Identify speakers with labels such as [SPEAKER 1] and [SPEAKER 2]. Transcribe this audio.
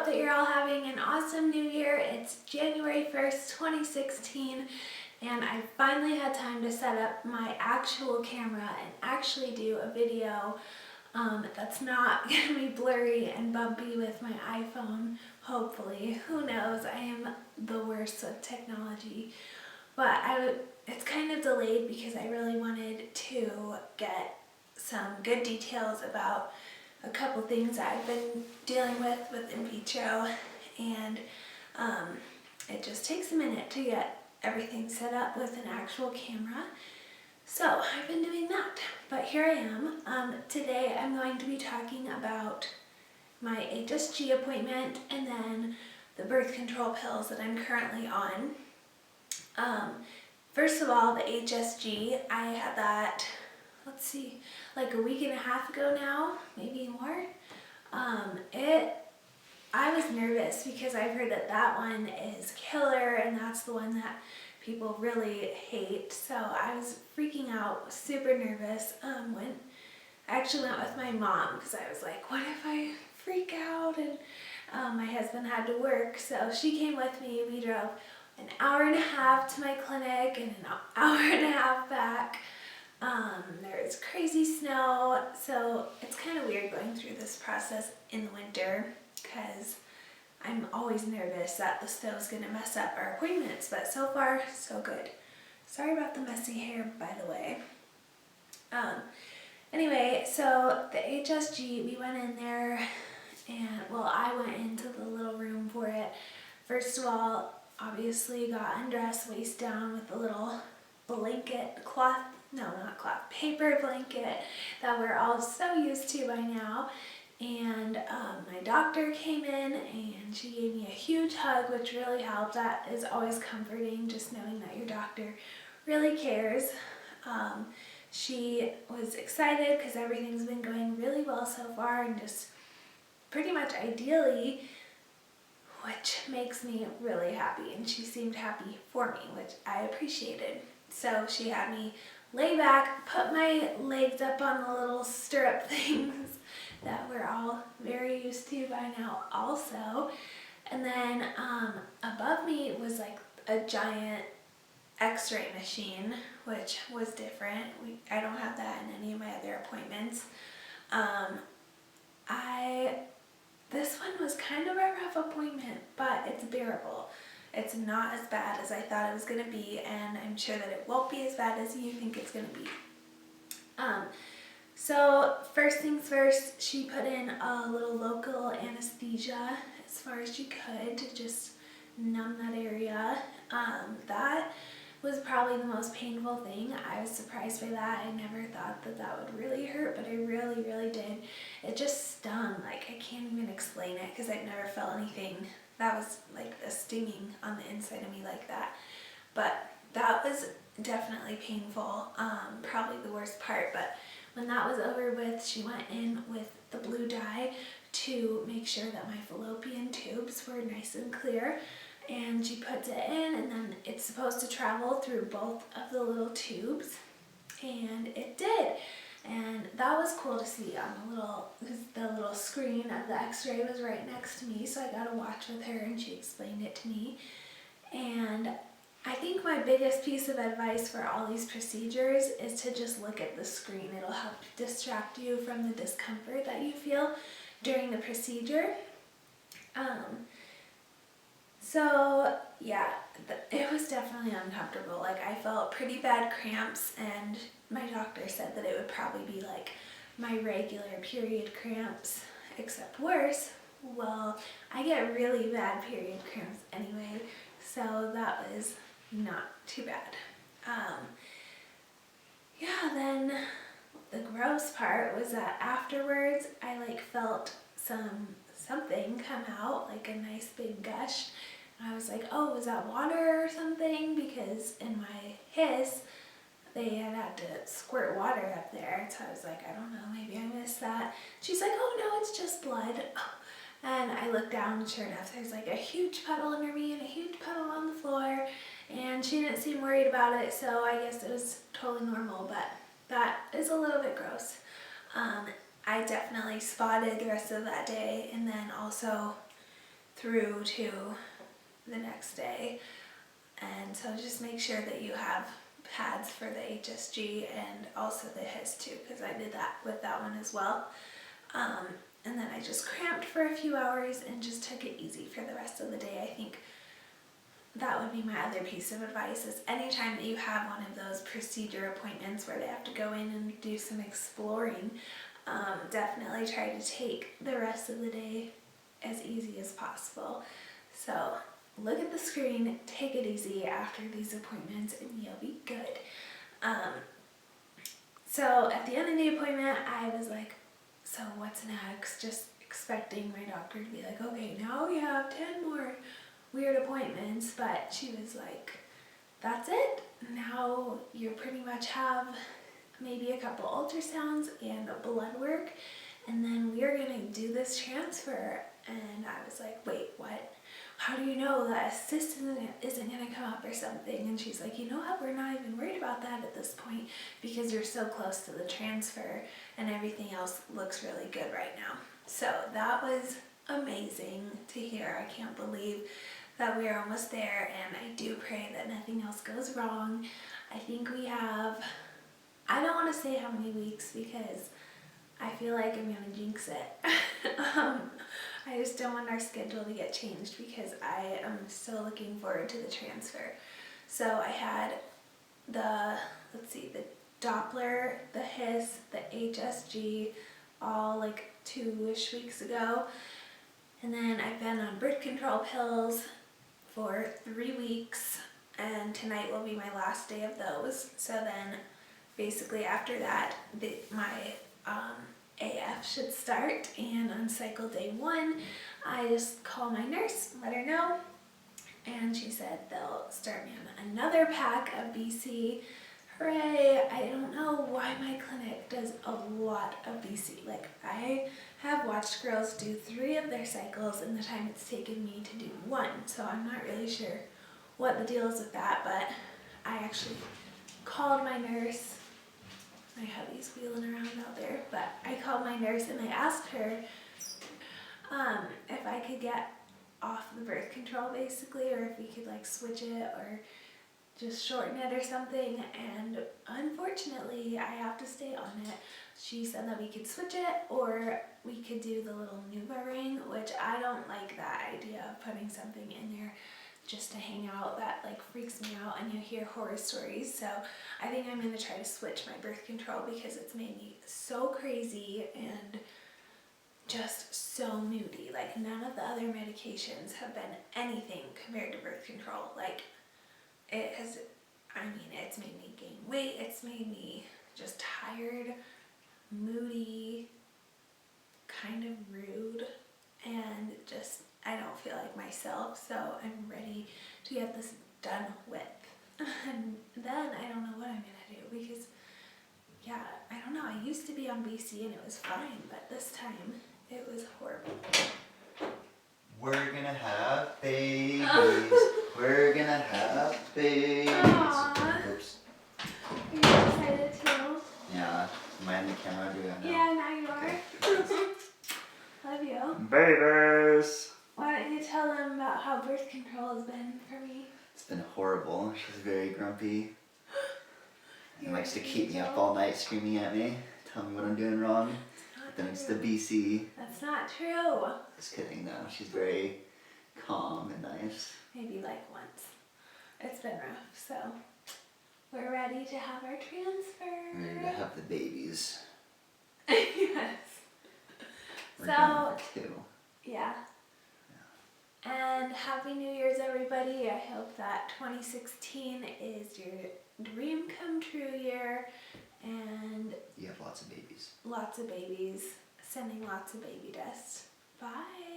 [SPEAKER 1] hope that you're all having an awesome new year. It's January 1st, 2016, and I finally had time to set up my actual camera and actually do a video that's not going to be blurry and bumpy with my iPhone, hopefully. Who knows? I am the worst with technology. But it's kind of delayed because I really wanted to get some good details about a couple things that I've been dealing with in vitro, and it just takes a minute to get everything set up with an actual camera. So I've been doing that, but here I am. Today I'm going to be talking about my HSG appointment and then the birth control pills that I'm currently on. First of all, the HSG, I had that, let's see, like a week and a half ago now, maybe more. I was nervous because I've heard that one is killer and that's the one that people really hate. So I was freaking out, super nervous when I actually went with my mom because I was like, what if I freak out? And my husband had to work, so she came with me. We drove an hour and a half to my clinic and an hour and a half back. There was crazy snow, so it's kind of weird going through this process in the winter because I'm always nervous that the snow is going to mess up our appointments, but so far, so good. Sorry about the messy hair, by the way. Anyway, so the HSG, we went in there and, well, I went into the little room for it. First of all, obviously got undressed, waist down with a little blanket, paper blanket that we're all so used to by now. And my doctor came in and she gave me a huge hug, which really helped. That is always comforting, just knowing that your doctor really cares. She was excited because everything's been going really well so far and just pretty much ideally, which makes me really happy, and she seemed happy for me, which I appreciated. So she had me lay back, put my legs up on the little stirrup things that we're all very used to by now also. And then above me was like a giant x-ray machine, which was different. I don't have that in any of my other appointments. This one was kind of a rough appointment, but it's bearable. It's not as bad as I thought it was going to be, and I'm sure that it won't be as bad as you think it's going to be. So first things first, she put in a little local anesthesia as far as she could to just numb that area. That was probably the most painful thing. I was surprised by that. I never thought that would really hurt, but it really, really did. It just stung. Like, I can't even explain it because I've never felt anything that was like a stinging on the inside of me like that. But that was definitely painful, probably the worst part. But when that was over with, she went in with the blue dye to make sure that my fallopian tubes were nice and clear. And she puts it in, and then it's supposed to travel through both of the little tubes, and it did. And that was cool to see on the little screen of the x-ray was right next to me, so I got to watch with her and she explained it to me. And I think my biggest piece of advice for all these procedures is to just look at the screen. It'll help distract you from the discomfort that you feel during the procedure. So yeah, it was definitely uncomfortable. Like, I felt pretty bad cramps, and my doctor said that it would probably be like my regular period cramps, except worse. Well, I get really bad period cramps anyway, so that was not too bad. Yeah, then the gross part was that afterwards I felt something come out, like a nice big gush. I was like, oh, was that water or something? Because in my hiss, they had to squirt water up there. So I was like, I don't know, maybe I missed that. She's like, oh no, it's just blood. And I looked down, and sure enough, there's like a huge puddle under me and a huge puddle on the floor. And she didn't seem worried about it, so I guess it was totally normal, but that is a little bit gross. I definitely spotted the rest of that day, and then also through to the next day. And so just make sure that you have pads for the HSG and also the HIS too, because I did that with that one as well. And then I just cramped for a few hours and just took it easy for the rest of the day. I think that would be my other piece of advice, is anytime that you have one of those procedure appointments where they have to go in and do some exploring, definitely try to take the rest of the day as easy as possible. So look at the screen, take it easy after these appointments, and you'll be good. So at the end of the appointment, I was like, so what's next? Just expecting my doctor to be like, okay, now we have 10 more weird appointments. But she was like, that's it. Now you pretty much have maybe a couple ultrasounds and blood work, and then we're gonna do this transfer. And I was like, wait, what? How do you know that a cyst isn't gonna come up or something? And she's like, you know what, we're not even worried about that at this point because you're so close to the transfer and everything else looks really good right now. So that was amazing to hear. I can't believe that we are almost there, and I do pray that nothing else goes wrong. I think we have, I don't want to say how many weeks because I feel like I'm gonna jinx it. I just don't want our schedule to get changed because I am so looking forward to the transfer. So I had the Doppler, the HIS, the HSG, all like 2-ish weeks ago. And then I've been on birth control pills for 3 weeks, and tonight will be my last day of those. So then basically after that, my AF should start, and on cycle day 1, I just call my nurse, let her know, and she said they'll start me on another pack of BC. Hooray! I don't know why my clinic does a lot of BC. Like, I have watched girls do 3 of their cycles in the time it's taken me to do 1, so I'm not really sure what the deal is with that, but I actually called my nurse. My hubby's wheeling around out there, but I called my nurse and I asked her if I could get off the birth control basically, or if we could like switch it or just shorten it or something, and unfortunately I have to stay on it. She said that we could switch it or we could do the little Nuva ring, which I don't like that idea of putting something in there just to hang out. That like freaks me out, and you hear horror stories. So I think I'm going to try to switch my birth control because it's made me so crazy and just so moody. Like, none of the other medications have been anything compared to birth control. Like, it has, I mean, it's made me gain weight, it's made me just tired, moody, kind of rude, and just, I don't feel like myself, so I'm ready to get this done with. And then I don't know what I'm gonna do because, yeah, I don't know, I used to be on BC and it was fine, but this time it was horrible.
[SPEAKER 2] We're gonna have babies. We're gonna have babies.
[SPEAKER 1] Aww.
[SPEAKER 2] Oops.
[SPEAKER 1] Are you excited too?
[SPEAKER 2] Yeah. Am I on the camera? Do I know?
[SPEAKER 1] Yeah, now you are. Love you.
[SPEAKER 2] Babies!
[SPEAKER 1] Why don't you tell them about how birth control has been for me?
[SPEAKER 2] It's been horrible. She's very grumpy. And likes to keep me up
[SPEAKER 1] angel.
[SPEAKER 2] all night screaming at me, telling me what I'm doing wrong. Then it's the BC.
[SPEAKER 1] That's not true.
[SPEAKER 2] Just kidding though. She's very calm and nice.
[SPEAKER 1] Maybe like once. It's been rough, so we're ready to have our transfer.
[SPEAKER 2] We're ready to have the babies.
[SPEAKER 1] Yes.
[SPEAKER 2] We're
[SPEAKER 1] So,
[SPEAKER 2] going for 2.
[SPEAKER 1] yeah. And Happy New Year's, everybody. I hope that 2016 is your dream come true year, and
[SPEAKER 2] You have lots of babies.
[SPEAKER 1] lots of babies. Sending lots of baby dust. Bye.